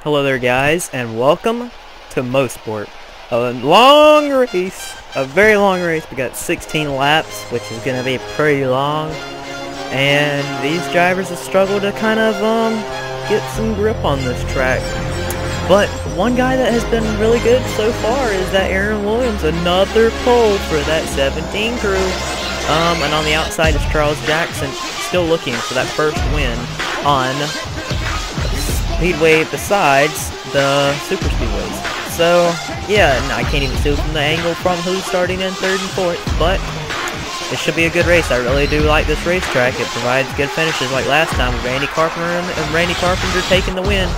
Hello there guys, and welcome to Mosport. A long race, a very long race. We got 16 laps, which is going to be pretty long. And these drivers have struggled to kind of get some grip on this track. But one guy that has been really good so far is that Aaron Williams, another pole for that 17 crew. And on the outside is Charles Jackson, still looking for that first win on speedway besides the super speedways. So yeah, and I can't even see from the angle from who's starting in third and fourth, but it should be a good race. I really do like this racetrack. It provides good finishes like last time with Randy Carpenter taking the win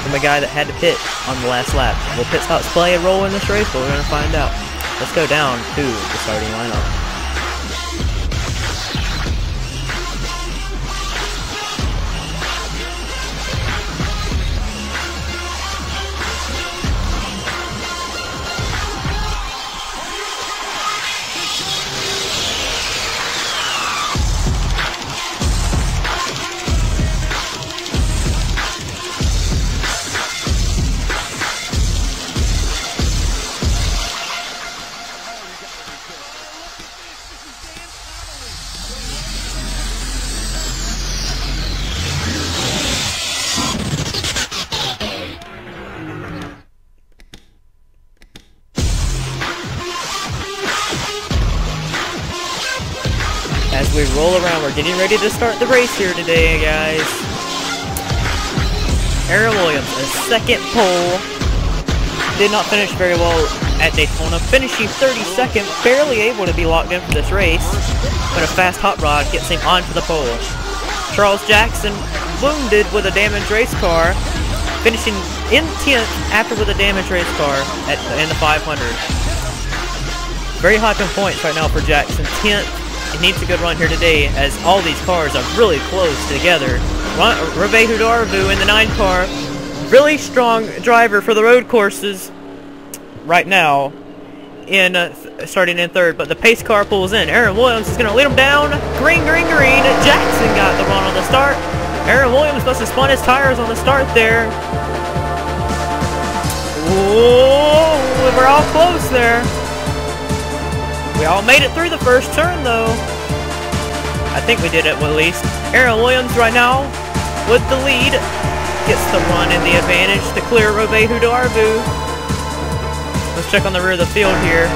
from a guy that had to pit on the last lap. Will pit stops play a role in this race? But we're going to find out. Let's go down to the starting lineup. As we roll around, we're getting ready to start the race here today, guys. Aaron Williams, a second pole. Did not finish very well at Daytona, finishing 32nd, barely able to be locked in for this race. But a fast hot rod gets him onto the pole. Charles Jackson, wounded with a damaged race car, finishing in 10th after with a damaged race car in the 500. Very high on points right now for Jackson, 10th. He needs a good run here today, as all these cars are really close together. Robe Hudarvu in the 9 car, really strong driver for the road courses right now, starting in third. But the pace car pulls in. Aaron Williams is going to lead him down. Green, green, green. Jackson got the run on the start. Aaron Williams must have spun his tires on the start there. Whoa, we're all close there. We all made it through the first turn, though. I think we did it, at least. Aaron Williams right now with the lead. Gets the run and the advantage to clear Robe Hudarvu. Let's check on the rear of the field here.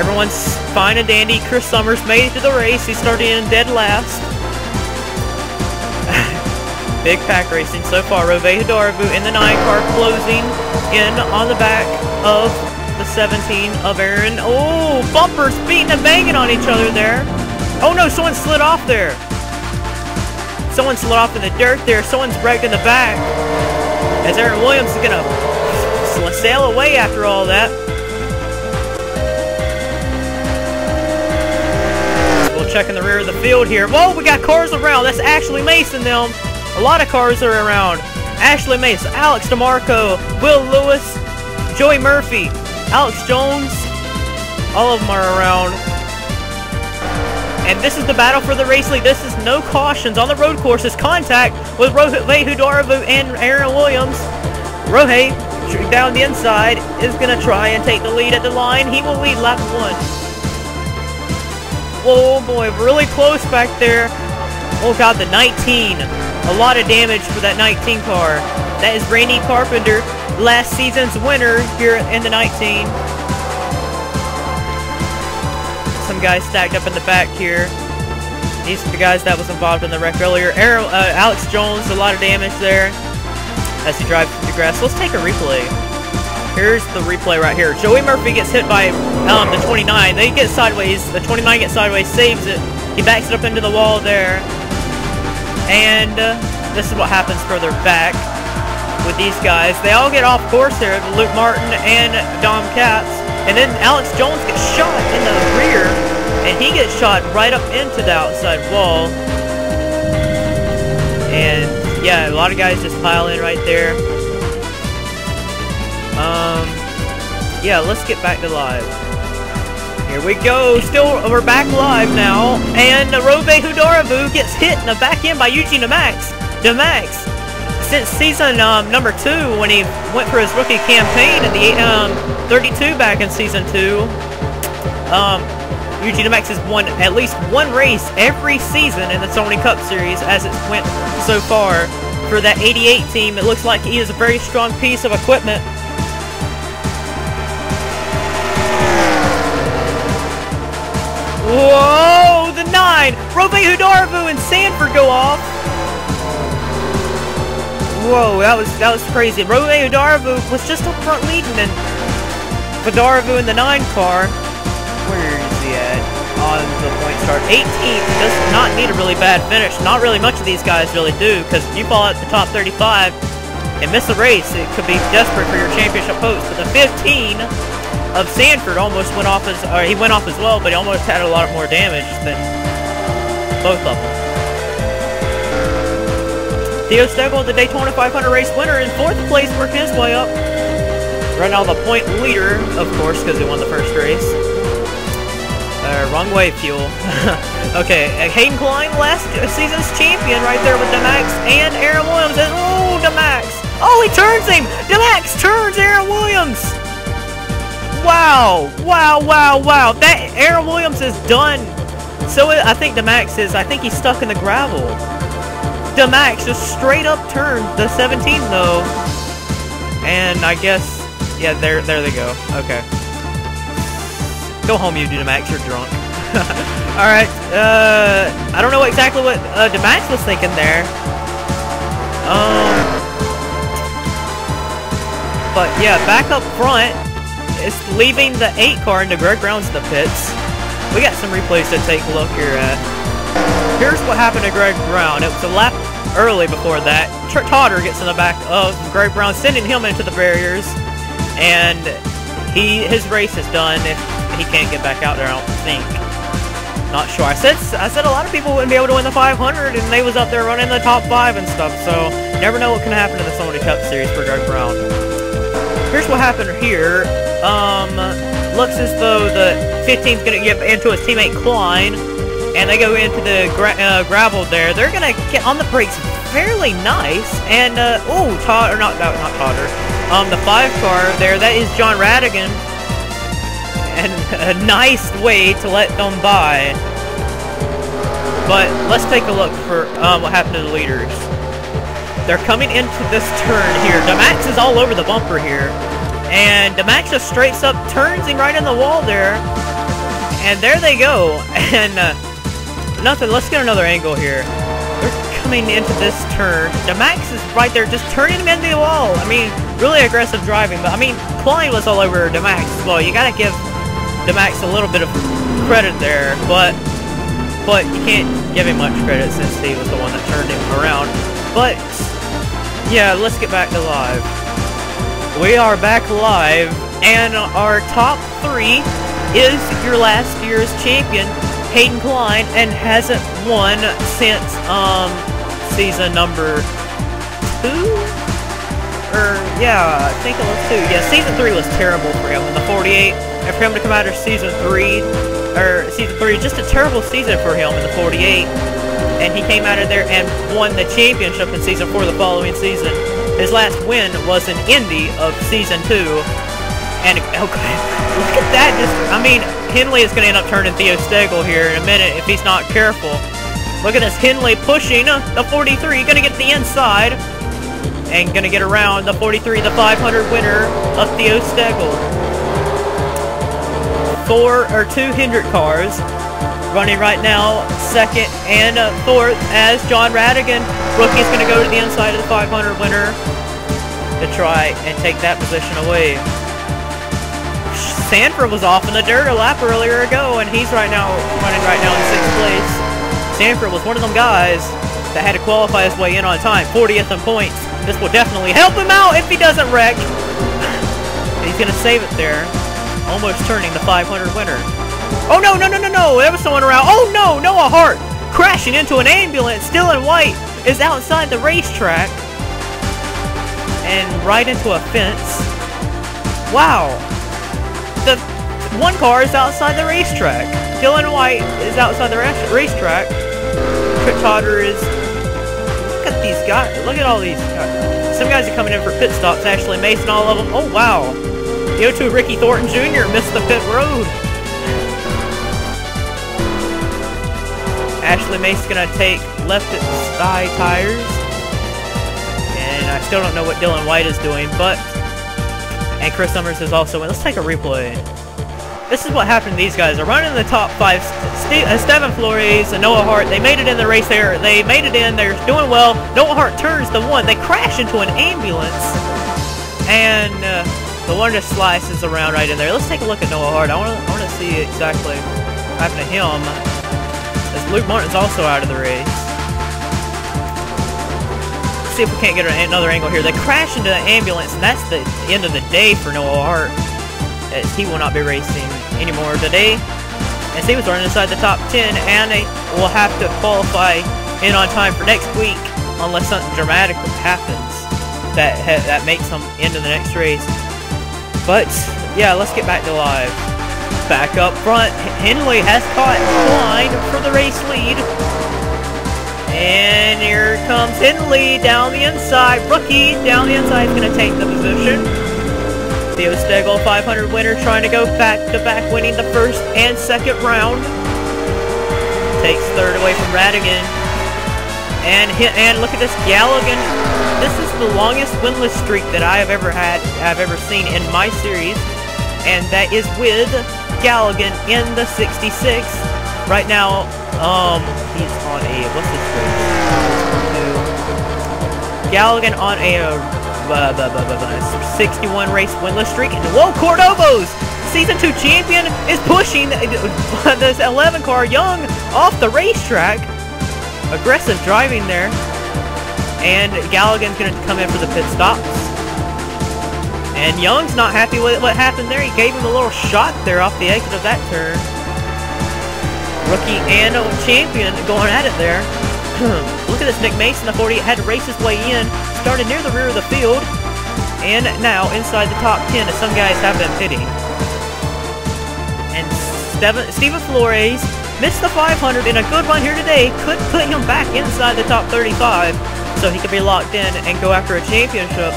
Everyone's fine and dandy. Chris Summers made it to the race. He's starting in dead last. Big pack racing so far. Robe Hudarvu in the 9 car, closing in on the back of the 17 of Aaron. Oh, bumpers beating and banging on each other there. Oh no, someone slid off there. Someone slid off in the dirt there. Someone's wrecked in the back. As Aaron Williams is going to sail away after all that. We'll check in the rear of the field here. Whoa, we got cars around. That's Ashley Mason them. A lot of cars are around. Ashley Mason, Alex DeMarco, Will Lewis, Joey Murphy, Alex Jones, all of them are around. And this is the battle for the race lead. This is no cautions on the road courses. Contact with Robe Hudarvu and Aaron Williams. Rohe, down the inside, is going to try and take the lead at the line. He will lead lap 1. Oh boy, really close back there. Oh god, the 19. A lot of damage for that 19 car. That is Randy Carpenter, last season's winner here in the 19. Some guys stacked up in the back here. These are the guys that was involved in the wreck earlier. Alex Jones, a lot of damage there as he drives through the grass. Let's take a replay. Here's the replay right here. Joey Murphy gets hit by the 29. They get sideways. The 29 gets sideways, saves it. He backs it up into the wall there. And this is what happens further back with these guys. They all get off course here, Luke Martin and Dom Katz. And then Alex Jones gets shot in the rear, and he gets shot right up into the outside wall. And yeah, a lot of guys just pile in right there. Yeah, let's get back to live. Here we go. We're back live now, and Robe Hudarvu gets hit in the back end by Eugene Demax. since season number 2, when he went for his rookie campaign in the 32 back in season 2, Yuji Demax has won at least one race every season in the Sony Cup Series as it went so far. For that 88 team, it looks like he is a very strong piece of equipment. Whoa, the 9! Rove Hudarvu and Sanford go off. Whoa, that was crazy. Rove Hudarvu was just up front leading, and Hudarvu in the 9 car. Where is he at? On the point start. 18th does not need a really bad finish. Not really much of these guys really do, because if you fall out the top 35 and miss a race, it could be desperate for your championship post. But the 15 of Sanford almost went off as, or he went off as well, but he almost had a lot more damage than both of them. Theo Stegel, the Daytona 500 race winner, in 4th place, worked his way up. Right now the point leader, of course, because he won the first race. Wrong way, Fuel. Okay, Hayden Klein, last season's champion, right there with Demax and Aaron Williams. And, oh, Demax! Oh, he turns him! Demax turns Aaron Williams! Wow! Wow, wow, wow! That Aaron Williams is done. So I think Demax is, I think he's stuck in the gravel. Demax just straight up turned the 17 though. And I guess, yeah, there they go. Okay. Go home, you Demax, you're drunk. Alright, I don't know exactly what Demax was thinking there. But yeah, back up front, it's leaving the 8 car into Greg Brown's in the pits. We got some replays to take a look here at. Here's what happened to Greg Brown. It was a lap early before that. Totter gets in the back of Greg Brown, sending him into the barriers. And his race is done if he can't get back out there, I don't think. Not sure. I said a lot of people wouldn't be able to win the 500, and they was up there running the top 5 and stuff, so never know what can happen in the Sony Cup Series for Greg Brown. Here's what happened here. Looks as though the 15's going to get into his teammate Klein, and they go into the gravel there. They're going to get on the brakes fairly nice, and, oh, Totter, not Totter. The 5 car there, that is John Radigan. And a nice way to let them by. But let's take a look for what happened to the leaders. They're coming into this turn here. Demax is all over the bumper here. And Demax just straight up turns him right in the wall there. And there they go. And nothing, let's get another angle here. They're coming into this turn. Demax is right there just turning him into the wall. I mean, really aggressive driving. But I mean, Klein was all over Demax as well. You gotta give Demax a little bit of credit there, but you can't give him much credit since he was the one that turned him around. But yeah, let's get back to live. We are back live, and our top 3 is your last year's champion, Hayden Klein, and hasn't won since season number 2? Or yeah, I think it was 2. Yeah, season 3 was terrible for him in the 48. And for him to come out of season 3, just a terrible season for him in the 48. And he came out of there and won the championship in season 4 the following season. His last win was in Indy of season 2. And okay, look at that! I mean, Henley is going to end up turning Theo Stegel here in a minute if he's not careful. Look at this, Henley pushing the 43, going to get the inside. And going to get around the 43, the 500 winner of Theo Stegel. 2 Hendrick cars running right now, 2nd and 4th, as John Radigan, rookie's going to go to the inside of the 500 winner to try and take that position away. Sanford was off in the dirt a lap earlier ago, and he's running right now in 6th place. Sanford was one of them guys that had to qualify his way in on time, 40th in points. This will definitely help him out if he doesn't wreck. He's going to save it there. Almost turning the 500 winner. Oh, no, no, no, no, no. There was someone around. Oh, no, Noah Hart crashing into an ambulance, still in white, is outside the racetrack. And right into a fence. Wow. The 1 car is outside the racetrack. Dylan White is outside the racetrack. Totter is... Look at these Look at all these guys. Some guys are coming in for pit stops. Ashley Mason, all of them. Oh, wow. The 02 Ricky Thornton Jr. missed the pit road. Ashley Mason's going to take left at side tires. And I still don't know what Dylan White is doing, but... And Chris Summers is also in. Let's take a replay. This is what happened to these guys. They're running in the top 5. Stephen Flores and Noah Hart, they made it in the race there. They made it in. They're doing well. Noah Hart turns the one. They crash into an ambulance. And the one just slices around right in there. Let's take a look at Noah Hart. I want to see exactly what happened to him. As Luke Martin's also out of the race. Let's see if we can't get another angle here. They crash into the ambulance, and that's the end of the day for Noah Hart, as he will not be racing anymore today. As he was running inside the top 10, and they will have to qualify in on time for next week unless something dramatic happens that makes them into the next race. But yeah, let's get back to live. Back up front, Henley has caught Klein for the race lead. And here comes Henley down the inside. Rookie down the inside is going to take the position. Theo Stegel, 500 winner, trying to go back-to-back, winning the first and second round. Takes third away from Radigan. And look at this, Galligan. This is the longest winless streak that I've ever seen in my series. And that is with Galligan in the 66. Right now, he's on a, what's this race? Galligan on a 61 race winless streak. And whoa, Cordovo's Season 2 champion is pushing this 11 car, Young, off the racetrack. Aggressive driving there. And Galligan's going to come in for the pit stops. And Young's not happy with what happened there. He gave him a little shot there off the exit of that turn. Rookie and champion going at it there. Look at this, Nick Mason, the 48, had to race his way in. Started near the rear of the field. And now inside the top 10 as some guys have been pitting. And Stephen Flores missed the 500 in a good run here today. Could put him back inside the top 35 so he could be locked in and go after a championship.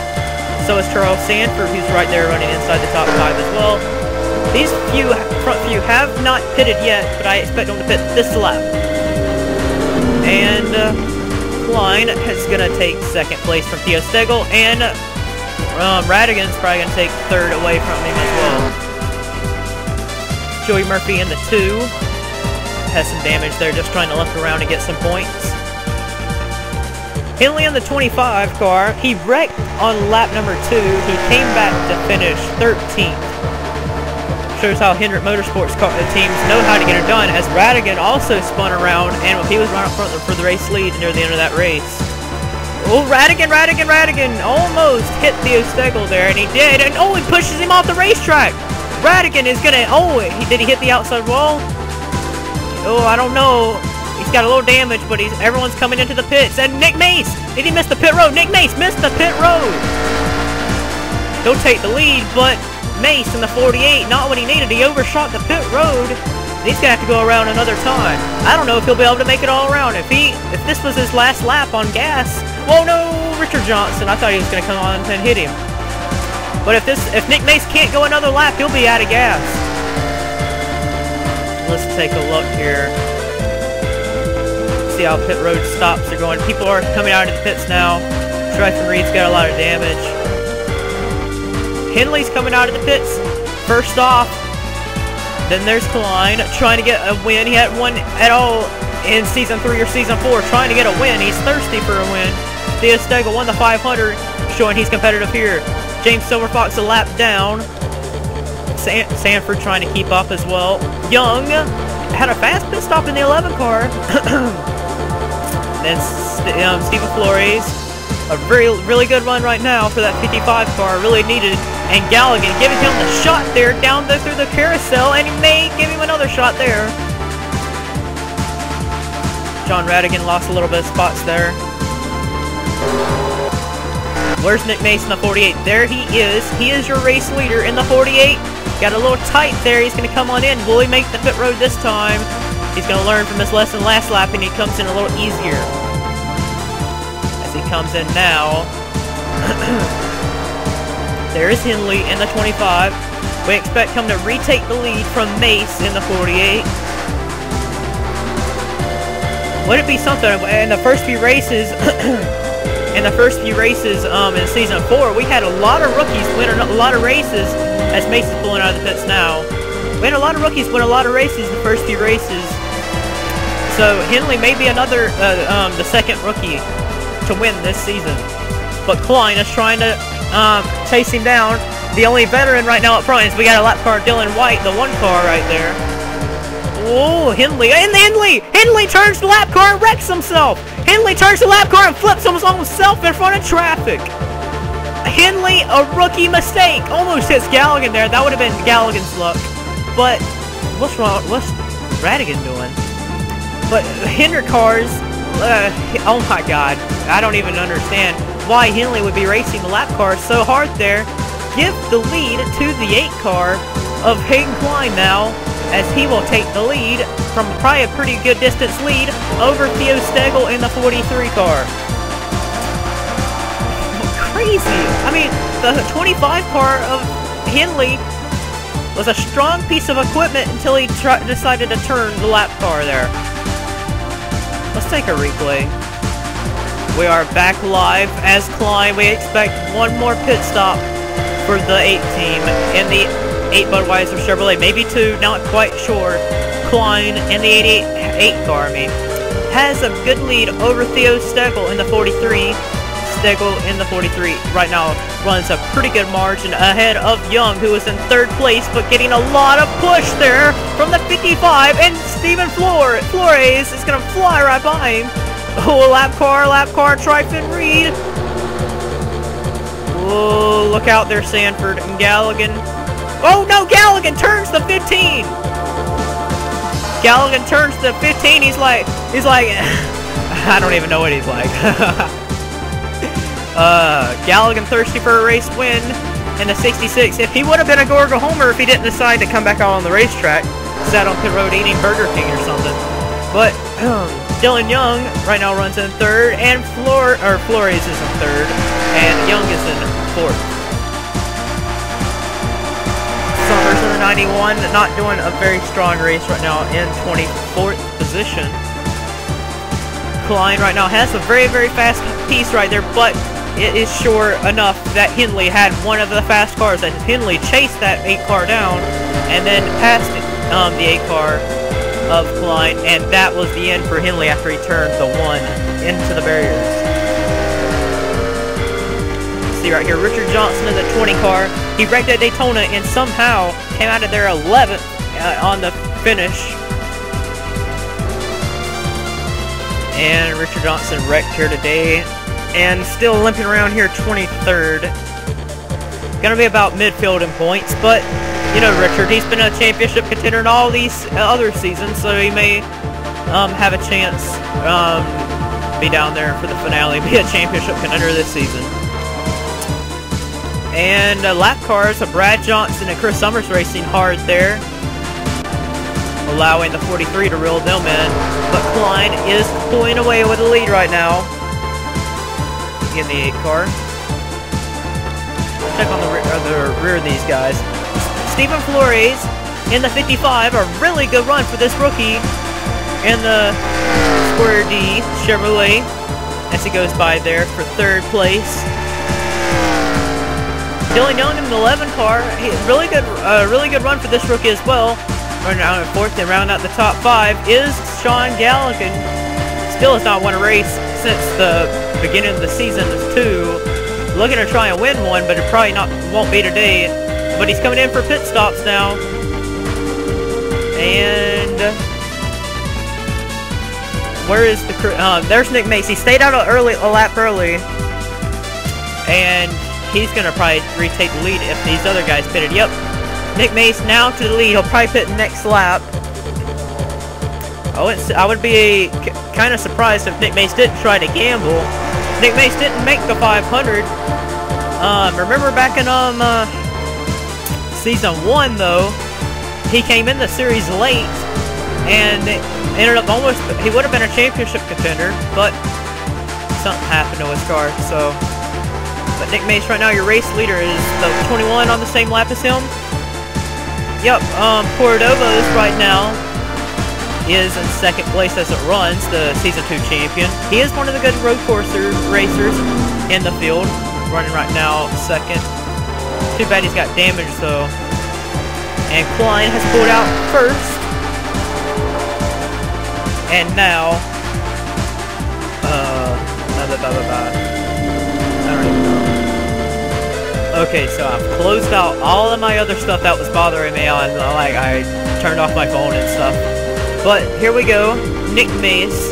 So is Charles Sanford, who's right there running inside the top 5 as well. These front few have not pitted yet, but I expect them to pit this lap. And Klein is going to take second place from Theo Stegel, and Radigan's probably going to take third away from him as well. Joey Murphy in the 2 has some damage there, just trying to look around and get some points. Henley in the 25 car, he wrecked on lap number 2. He came back to finish 13th. Shows how Hendrick Motorsports teams know how to get it done, as Radigan also spun around, and he was right up front for the race lead near the end of that race. Oh, Radigan almost hit Theo Stegel there, and he did, and oh, he pushes him off the racetrack. Radigan is gonna, did he hit the outside wall? Oh, I don't know. He's got a little damage, but everyone's coming into the pits. And Nick Mace, did he miss the pit road? Nick Mace missed the pit road. He'll take the lead, but Mace in the 48, not what he needed. He overshot the pit road. He's gonna have to go around another time. I don't know if he'll be able to make it all around. If this was his last lap on gas. Whoa, no, Richard Johnson. I thought he was gonna come on and hit him. But if Nick Mace can't go another lap, he'll be out of gas. Let's take a look here. See how pit road stops are going. People are coming out of the pits now. Tryfon Reed's got a lot of damage. Henley's coming out of the pits. First off. Then there's Klein trying to get a win. He hadn't won at all in Season 3 or Season 4. Trying to get a win. He's thirsty for a win. Theo Stegel won the 500. Showing he's competitive here. James Silverfox a lap down. Sanford trying to keep up as well. Young had a fast pit stop in the 11 car. Then Stephen Flores, a really good run right now for that 55 car, really needed. And Galligan giving him the shot there down through the carousel, and he may give him another shot there. John Radigan lost a little bit of spots there. Where's Nick Mason, the 48? There he is. He is your race leader in the 48. Got a little tight there. He's going to come on in. Will he make the pit road this time? He's going to learn from his lesson last lap, and he comes in a little easier. As he comes in now. There is Henley in the 25. We expect him to retake the lead from Mace in the 48. Would it be something in the first few races? In season 4, we had a lot of rookies win a lot of races. As Mace is pulling out of the pits now, we had a lot of rookies win a lot of races in the first few races. So Henley may be another, the second rookie to win this season. But Klein is trying to chase him down. The only veteran right now up front is we got a lap car, Dylan White, the one car right there. Oh, Henley, and Henley turns the lap car and wrecks himself. Henley turns the lap car and flips himself in front of traffic. Henley, a rookie mistake, almost hits Galligan there. That would have been Galligan's luck. But what's wrong? What's Radigan doing? But Hendrick cars, oh my God, I don't even understand why Henley would be racing the lap car so hard there. Give the lead to the 8 car of Hayden Klein now, as he will take the lead from probably a pretty good distance lead over Theo Stegel in the 43 car. Crazy. I mean, the 25 car of Henley was a strong piece of equipment until he decided to turn the lap car there. Let's take a replay. We are back live as Klein. We expect one more pit stop for the 8 team in the 8 Budweiser Chevrolet, maybe 2, not quite sure. Klein in the 88 car, has a good lead over Theo Stegel in the 43. Stegel in the 43 right now runs a pretty good margin ahead of Young, who is in 3rd place, but getting a lot of push there from the 55, and Steven Flores is going to fly right by him. Oh, lap car, Tryfin Reed. Oh, look out there, Sanford and Galligan. Oh no, Galligan turns the 15. Galligan turns the 15. He's like, I don't even know what he's like. Galligan thirsty for a race win in the 66. If he would have been a Gorga homer if he didn't decide to come back out on the racetrack, sat on pit road eating Burger King or something. But Dylan Young right now runs in 3rd, and Flores is in 3rd, and Young is in 4th. Summers in the 91, not doing a very strong race right now, in 24th position. Klein right now has a very, very fast piece right there, but it is sure enough that Henley had one of the fast cars, that Henley chased that 8 car down and then passed the 8 car of Klein, and that was the end for Henley after he turned the 1 into the barriers. See right here, Richard Johnson in the 20 car. He wrecked at Daytona and somehow came out of there 11th on the finish. And Richard Johnson wrecked here today and still limping around here 23rd. Gonna be about midfield in points, but you know Richard, he's been a championship contender in all these other seasons, so he may have a chance be down there for the finale, be a championship contender this season. And lap cars of Brad Johnson and Chris Summers racing hard there, allowing the 43 to reel them in. But Klein is pulling away with the lead right now in the 8 car. Check on the rear of these guys. Steven Flores in the 55, a really good run for this rookie in the Square D Chevrolet as he goes by there for 3rd place. Dylan Young in the 11 car, really good run for this rookie as well. Running out in 4th and round out the top 5 is Sean Galligan. Still has not won a race since the beginning of the season 2. Looking to try and win one, but it probably won't be today. But he's coming in for pit stops now. And where is the crew? There's Nick Mace. He stayed out a lap early, and he's gonna probably retake the lead if these other guys pitted. Yep, Nick Mace now to the lead. He'll probably pit next lap. I would be kind of surprised if Nick Mace didn't try to gamble. Nick Mace didn't make the 500. Remember back in season 1 though, he came in the series late and ended up he would have been a championship contender, but something happened to his car, so. But Nick Mace right now, your race leader, is the 21 on the same lap as him. Yep, Cordovas right now is in second place as it runs, the Season 2 champion. He is one of the good road course racers in the field, running right now second. Too bad he's got damage though. And Klein has pulled out first. And now, I don't even know. Okay, so I've closed out all of my other stuff that was bothering me on, like I turned off my phone and stuff. But here we go, Nick Mace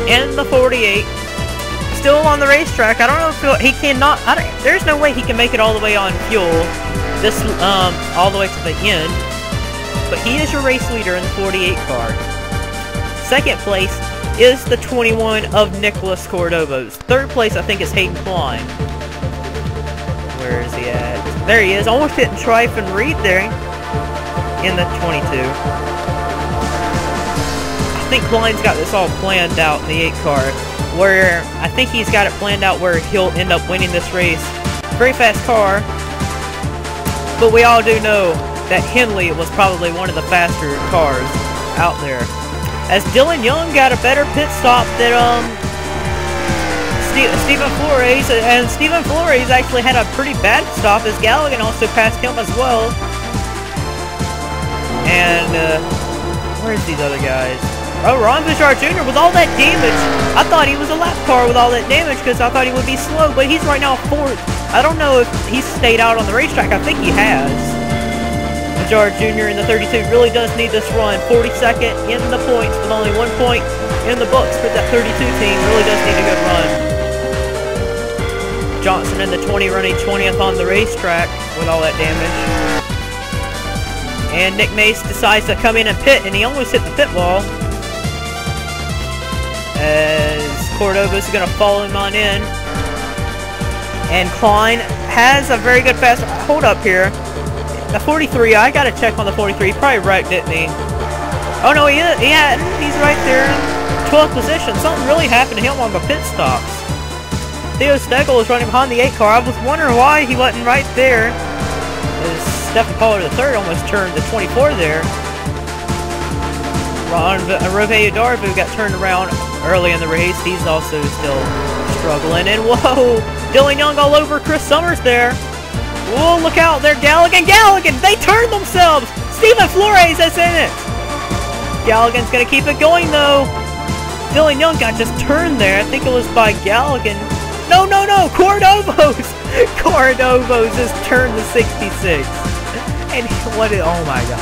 in the 48, still on the racetrack. I don't know if he cannot, there's no way he can make it all the way on fuel, this, all the way to the end. But he is your race leader in the 48 car. Second place is the 21 of Nicholas Cordovas. Third place, I think, is Hayden Klein. Where is he at? There he is, almost hitting Trife and Reed there in the 22. I think Klein's got this all planned out in the 8 car, where I think he's got it planned out where he'll end up winning this race. Very fast car, but we all do know that Henley was probably one of the faster cars out there. As Dylan Young got a better pit stop than Stephen Flores, and Stephen Flores actually had a pretty bad stop as Galligan also passed him as well. And where's these other guys? Oh, Ron Bouchard Jr. with all that damage. I thought he was a lap car with all that damage because I thought he would be slow, but he's right now 4th. I don't know if he's stayed out on the racetrack. I think he has. Bouchard Jr. in the 32 really does need this run. 42nd in the points with only 1 point in the books for that 32 team. Really does need a good run. Johnson in the 20 running 20th on the racetrack with all that damage. And Nick Mace decides to come in and pit, and he almost hit the pit wall. As Cordovas is going to follow him on in. And Klein has a very good fast hold up here. The 43, I got to check on the 43. He probably wrecked, didn't he? Oh no, he hadn't. He's right there in 12th position. Something really happened to him on the pit stops. Theo Stegel is running behind the 8 car. I was wondering why he wasn't right there. As Stephen Pollard III almost turned the 24 there. Rovey Darvu got turned around early in the race. He's also still struggling. And whoa, Dylan Young all over Chris Summers there. Whoa, look out there, Galligan! They turned themselves! Stephen Flores is in it! Galligan's gonna keep it going though. Dylan Young got just turned there. I think it was by Galligan. No! Cordovas! Cordovas has turned the 66. And what is, oh my god.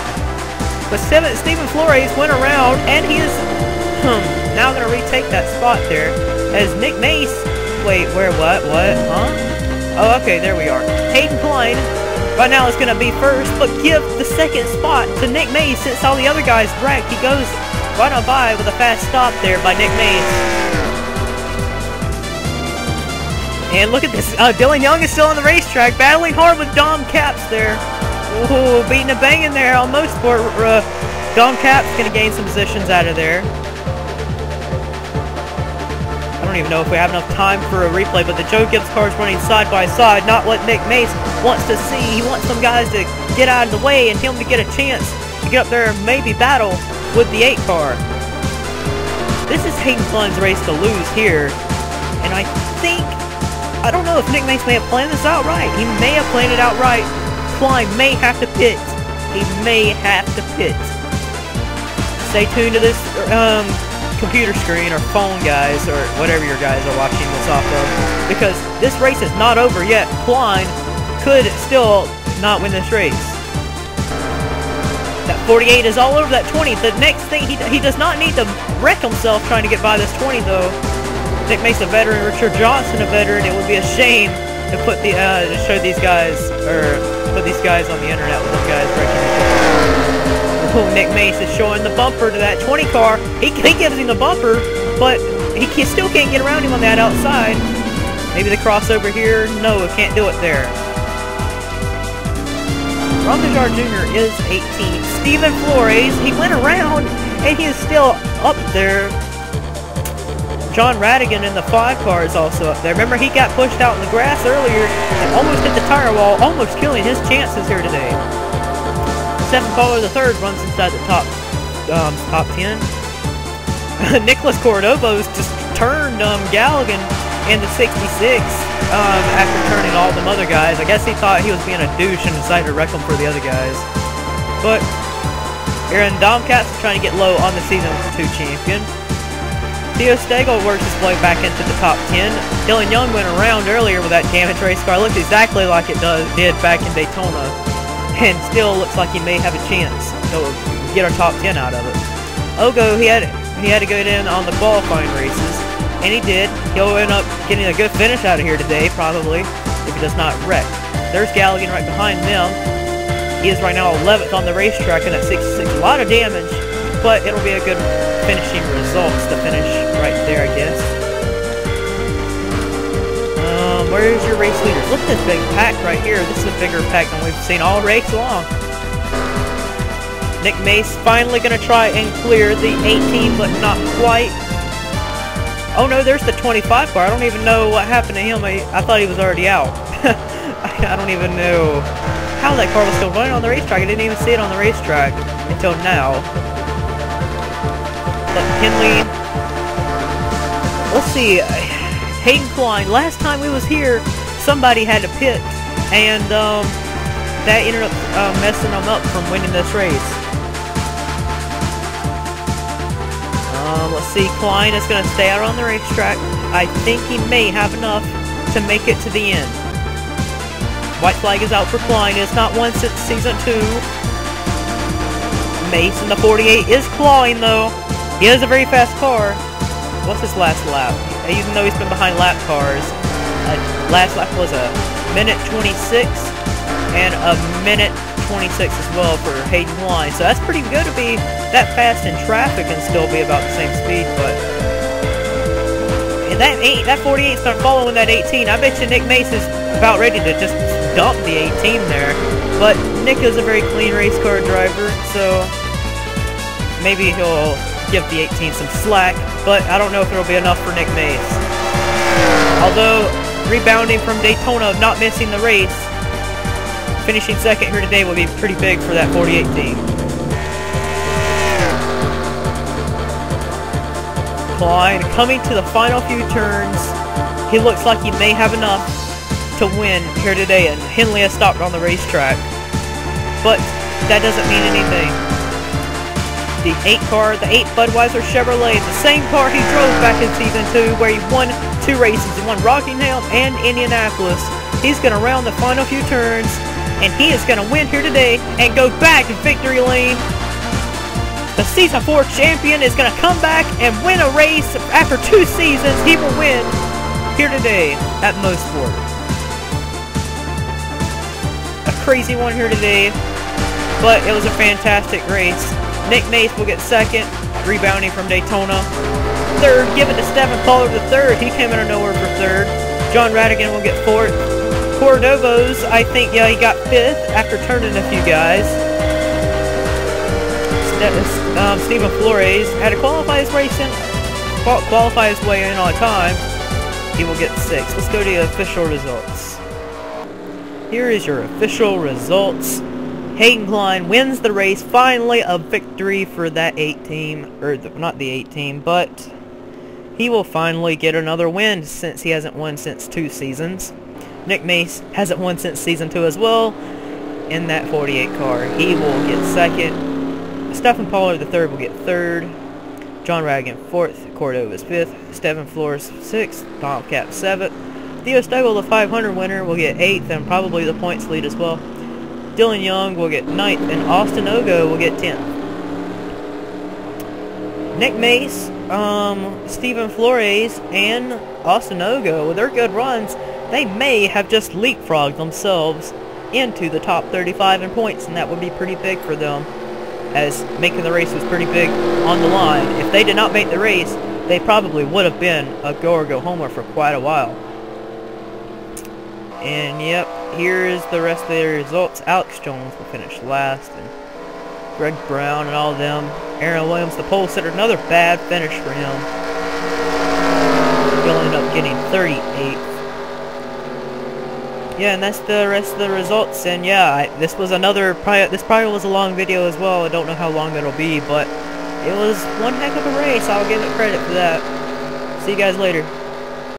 But Stephen Flores went around, and he is now going to retake that spot there. As Nick Mace, wait, where, what, huh? Oh, okay, there we are. Hayden Klein right now is going to be first, but give the second spot to Nick Mace since all the other guys wrecked. He goes right on by with a fast stop there by Nick Mace. And look at this, Dylan Young is still on the racetrack, battling hard with Dom Capps there. Ooh, beating and banging there on Mosport. Dom Capps going to gain some positions out of there. I don't even know if we have enough time for a replay, but the Joe Gibbs cars running side by side, not what Nick Mace wants to see. He wants some guys to get out of the way and him to get a chance to get up there and maybe battle with the 8 car. This is Hayden Klein's race to lose here, and I don't know if Nick Mace may have planned this out right. He may have planned it out right. Klein may have to pit. He may have to pit. Stay tuned to this computer screen or phone, guys, or whatever your guys are watching this off of, because this race is not over yet. Klein could still not win this race. That 48 is all over that 20. The next thing, he does not need to wreck himself trying to get by this 20, though. Nick Mace a veteran, Richard Johnson a veteran. It would be a shame to put the to show these guys, or put these guys on the internet with those guys wrecking each other. Oh, Nick Mace is showing the bumper to that 20 car. He gives him the bumper, but he still can't get around him on that outside. Maybe the crossover here. No, can't do it there. Ron Bouchard Jr. is 18th. Stephen Flores, he went around, and he is still up there. John Radigan in the 5 car is also up there. Remember, he got pushed out in the grass earlier and almost hit the tire wall, almost killing his chances here today. Stephen Pollard III runs inside the top 10. Nicholas Cordova's just turned Galligan in the 66 after turning all them other guys. I guess he thought he was being a douche and decided to wreck them for the other guys. But Aaron Domcats is trying to get low on the season 2 champion. Theo Stagel works his way back into the top 10. Dylan Young went around earlier with that damaged race car. Looked exactly like it did back in Daytona. And still looks like he may have a chance to get our top 10 out of it. Ogo, he had to go in on the qualifying races. And he did. He'll end up getting a good finish out of here today, probably, if he does not wreck. There's Galligan right behind them. He is right now 11th on the racetrack in that 66. A lot of damage, but it'll be a good finishing results to finish right there, I guess. Where's your race leaders? Look at this big pack right here. This is a bigger pack than we've seen all race long. Nick Mace finally going to try and clear the 18, but not quite. Oh no, there's the 25 car. I don't even know what happened to him. I thought he was already out. I don't even know how that car was still running on the racetrack. I didn't even see it on the racetrack until now. But Henley, let's see, Hayden Klein, last time we was here, somebody had to pit, and that ended up messing them up from winning this race. Let's see, Klein is going to stay out on the racetrack. I think he may have enough to make it to the end. White flag is out for Klein. It's not won since season 2. Mace in the 48 is clawing though. He has a very fast car. What's his last lap? Even though he's been behind lap cars, last lap was a minute 26 and a minute 26 as well for Hayden Klein. So that's pretty good to be that fast in traffic and still be about the same speed. But and that 48's not following that 18. I bet you Nick Mace is about ready to just dump the 18 there. But Nick is a very clean race car driver, so maybe he'll give the 18 some slack, but I don't know if it'll be enough for Nick Mace. Although, rebounding from Daytona, not missing the race, finishing second here today will be pretty big for that 48 team. Klein coming to the final few turns. He looks like he may have enough to win here today, and Henley has stopped on the racetrack. But that doesn't mean anything. The 8 car, the 8 Budweiser Chevrolet, the same car he drove back in season 2 where he won 2 races. He won Rockingham and Indianapolis. He's going to round the final few turns, and he is going to win here today and go back in victory lane. The season 4 champion is going to come back and win a race. After 2 seasons, he will win here today at Mosport. A crazy one here today, but it was a fantastic race. Nick Mace will get second, rebounding from Daytona. Third, given to Stephen Pollard III. He came out of nowhere for third. John Radigan will get fourth. Cordova's, I think, yeah, he got fifth after turning a few guys. Stephen Flores had to qualify his way in on time. He will get sixth. Let's go to the official results. Here is your official results. Hayden Klein wins the race, finally a victory for that 8 team, or not the 8 team, but he will finally get another win since he hasn't won since 2 seasons. Nick Mace hasn't won since season 2 as well in that 48 car. He will get second. Stephen Pollard III will get third. John Radigan 4th. Cordova's 5th. Stephen Flores 6th. Tomcat 7th. Theo Stagel, the 500 winner, will get 8th and probably the points lead as well. Dylan Young will get 9th, and Austin Ogo will get 10th. Nick Mace, Stephen Flores, and Austin Ogo, with their good runs, they may have just leapfrogged themselves into the top 35 in points, and that would be pretty big for them, as making the race was pretty big on the line. If they did not make the race, they probably would have been a go-or-go-homer for quite a while. And yep, here's the rest of the results. Alex Jones will finish last, and Greg Brown and all of them. Aaron Williams, the pole sitter, another bad finish for him. He'll end up getting 38th. Yeah, and that's the rest of the results. And yeah, this was another, this probably was a long video as well. I don't know how long it'll be, but it was one heck of a race. I'll give it credit for that. See you guys later.